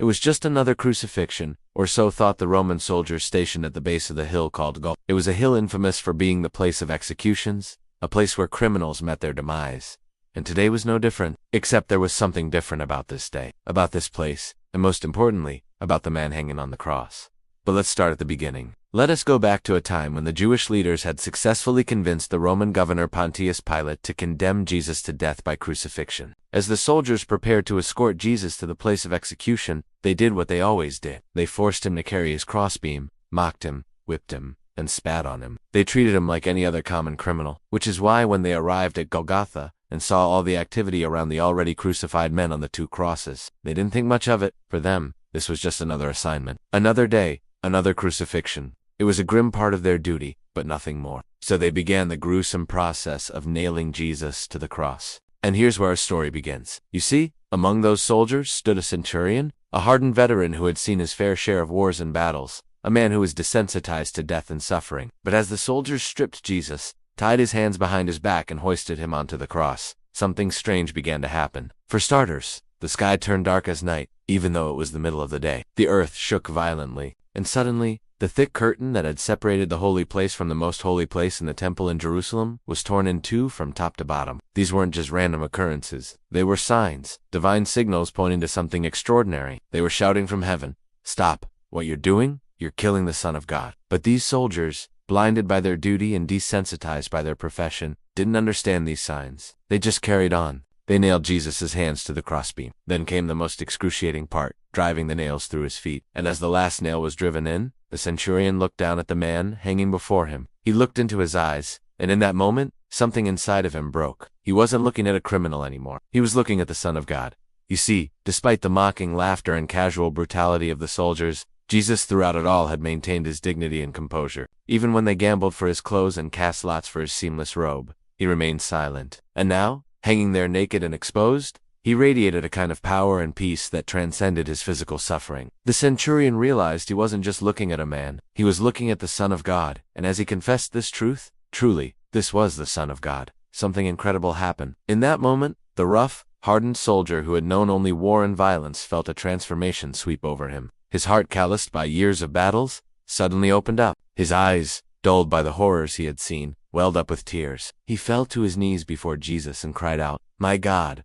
It was just another crucifixion, or so thought the Roman soldiers stationed at the base of the hill called Golgotha. It was a hill infamous for being the place of executions, a place where criminals met their demise. And today was no different, except there was something different about this day, about this place, and most importantly, about the man hanging on the cross. But let's start at the beginning. Let us go back to a time when the Jewish leaders had successfully convinced the Roman governor Pontius Pilate to condemn Jesus to death by crucifixion. As the soldiers prepared to escort Jesus to the place of execution, they did what they always did. They forced him to carry his crossbeam, mocked him, whipped him, and spat on him. They treated him like any other common criminal, which is why when they arrived at Golgotha and saw all the activity around the already crucified men on the two crosses, they didn't think much of it. For them, this was just another assignment. Another day, another crucifixion. It was a grim part of their duty, but nothing more. So they began the gruesome process of nailing Jesus to the cross. And here's where our story begins. You see, among those soldiers stood a centurion, a hardened veteran who had seen his fair share of wars and battles, a man who was desensitized to death and suffering. But as the soldiers stripped Jesus, tied his hands behind his back and hoisted him onto the cross, something strange began to happen. For starters, the sky turned dark as night, even though it was the middle of the day. The earth shook violently, and suddenly, the thick curtain that had separated the holy place from the most holy place in the temple in Jerusalem was torn in two from top to bottom. These weren't just random occurrences. They were signs, divine signals pointing to something extraordinary. They were shouting from heaven, "Stop! What you're doing? You're killing the Son of God." But these soldiers, blinded by their duty and desensitized by their profession, didn't understand these signs. They just carried on. They nailed Jesus' hands to the crossbeam. Then came the most excruciating part, driving the nails through his feet. And as the last nail was driven in, the centurion looked down at the man hanging before him. He looked into his eyes, and in that moment, something inside of him broke. He wasn't looking at a criminal anymore. He was looking at the Son of God. You see, despite the mocking laughter and casual brutality of the soldiers, Jesus throughout it all had maintained his dignity and composure. Even when they gambled for his clothes and cast lots for his seamless robe, he remained silent. And now, hanging there naked and exposed, he radiated a kind of power and peace that transcended his physical suffering. The centurion realized he wasn't just looking at a man, he was looking at the Son of God, and as he confessed this truth, truly, this was the Son of God. Something incredible happened. In that moment, the rough, hardened soldier who had known only war and violence felt a transformation sweep over him. His heart, calloused by years of battles, suddenly opened up. His eyes, dulled by the horrors he had seen, welled up with tears. He fell to his knees before Jesus and cried out, my God,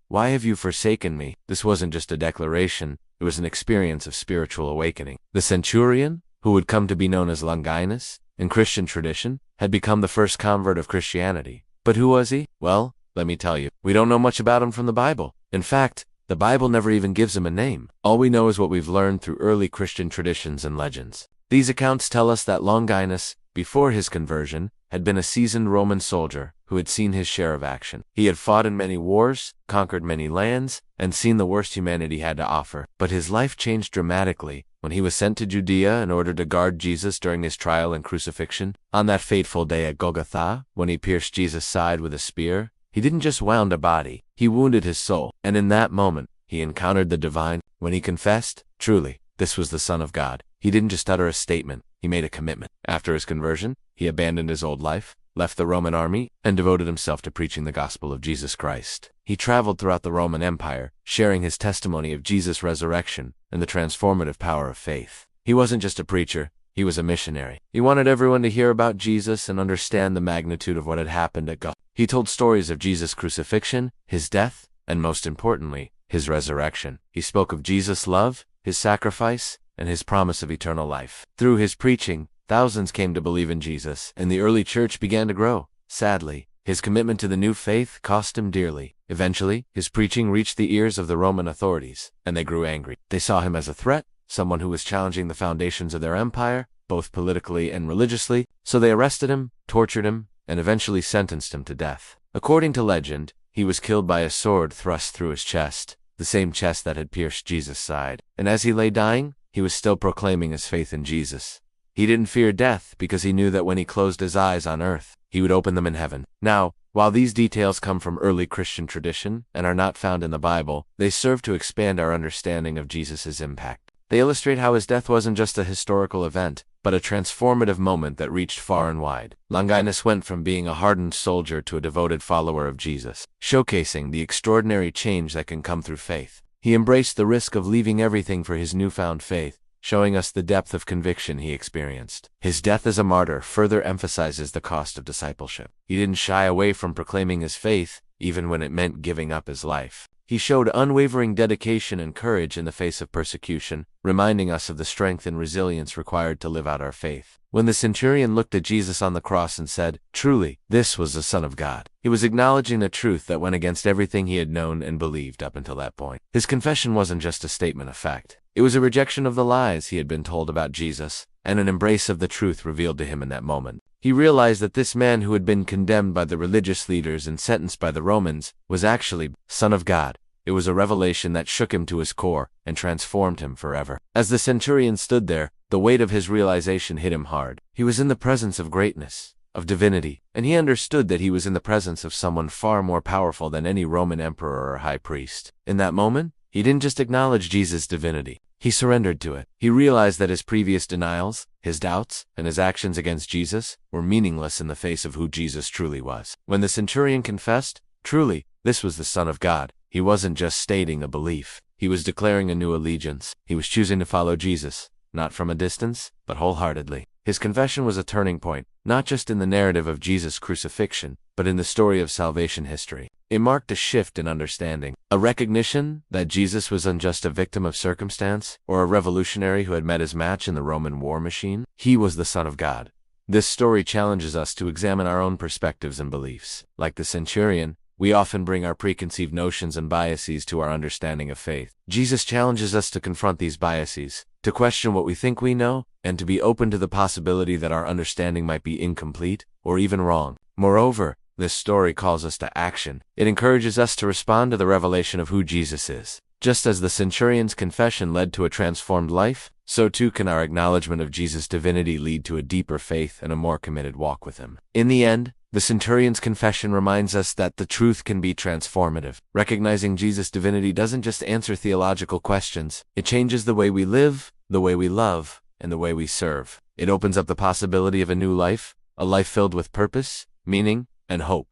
why have you forsaken me?" This wasn't just a declaration, it was an experience of spiritual awakening. The centurion, who would come to be known as Longinus, in Christian tradition, had become the first convert of Christianity. But who was he? Well, let me tell you, we don't know much about him from the Bible. In fact, the Bible never even gives him a name. All we know is what we've learned through early Christian traditions and legends. These accounts tell us that Longinus, before his conversion, had been a seasoned Roman soldier who had seen his share of action. He had fought in many wars, conquered many lands, and seen the worst humanity had to offer. But his life changed dramatically when he was sent to Judea in order to guard Jesus during his trial and crucifixion. On that fateful day at Golgotha, when he pierced Jesus' side with a spear, he didn't just wound a body, he wounded his soul. And in that moment, he encountered the divine. When he confessed, truly, this was the Son of God, he didn't just utter a statement, he made a commitment. After his conversion, he abandoned his old life, left the Roman army, and devoted himself to preaching the gospel of Jesus Christ. He traveled throughout the Roman Empire, sharing his testimony of Jesus' resurrection and the transformative power of faith. He wasn't just a preacher, he was a missionary. He wanted everyone to hear about Jesus and understand the magnitude of what had happened at Golgotha. He told stories of Jesus' crucifixion, his death, and most importantly, his resurrection. He spoke of Jesus' love, his sacrifice, and his promise of eternal life. Through his preaching, thousands came to believe in Jesus, and the early church began to grow. Sadly, his commitment to the new faith cost him dearly. Eventually, his preaching reached the ears of the Roman authorities, and they grew angry. They saw him as a threat, someone who was challenging the foundations of their empire, both politically and religiously, so they arrested him, tortured him, and eventually sentenced him to death. According to legend, he was killed by a sword thrust through his chest, the same chest that had pierced Jesus' side. And as he lay dying, he was still proclaiming his faith in Jesus. He didn't fear death because he knew that when he closed his eyes on earth, he would open them in heaven. Now, while these details come from early Christian tradition and are not found in the Bible, they serve to expand our understanding of Jesus' impact. They illustrate how his death wasn't just a historical event, but a transformative moment that reached far and wide. Longinus went from being a hardened soldier to a devoted follower of Jesus, showcasing the extraordinary change that can come through faith. He embraced the risk of leaving everything for his newfound faith, showing us the depth of conviction he experienced. His death as a martyr further emphasizes the cost of discipleship. He didn't shy away from proclaiming his faith, even when it meant giving up his life. He showed unwavering dedication and courage in the face of persecution, reminding us of the strength and resilience required to live out our faith. When the centurion looked at Jesus on the cross and said, "Truly, this was the Son of God," he was acknowledging a truth that went against everything he had known and believed up until that point. His confession wasn't just a statement of fact. It was a rejection of the lies he had been told about Jesus, and an embrace of the truth revealed to him in that moment. He realized that this man who had been condemned by the religious leaders and sentenced by the Romans was actually Son of God. It was a revelation that shook him to his core and transformed him forever. As the centurion stood there, the weight of his realization hit him hard. He was in the presence of greatness, of divinity, and he understood that he was in the presence of someone far more powerful than any Roman emperor or high priest. In that moment, he didn't just acknowledge Jesus' divinity. He surrendered to it. He realized that his previous denials, his doubts, and his actions against Jesus were meaningless in the face of who Jesus truly was. When the centurion confessed, "Truly, this was the Son of God," he wasn't just stating a belief. He was declaring a new allegiance. He was choosing to follow Jesus, not from a distance, but wholeheartedly. His confession was a turning point, not just in the narrative of Jesus' crucifixion, but in the story of salvation history. It marked a shift in understanding, a recognition that Jesus wasn't just a victim of circumstance or a revolutionary who had met his match in the Roman war machine. He was the Son of God. This story challenges us to examine our own perspectives and beliefs. Like the centurion, we often bring our preconceived notions and biases to our understanding of faith. Jesus challenges us to confront these biases, to question what we think we know, and to be open to the possibility that our understanding might be incomplete or even wrong. Moreover, this story calls us to action. It encourages us to respond to the revelation of who Jesus is. Just as the centurion's confession led to a transformed life, so too can our acknowledgement of Jesus' divinity lead to a deeper faith and a more committed walk with him. In the end, the centurion's confession reminds us that the truth can be transformative. Recognizing Jesus' divinity doesn't just answer theological questions, it changes the way we live, the way we love, and the way we serve. It opens up the possibility of a new life, a life filled with purpose, meaning, and hope.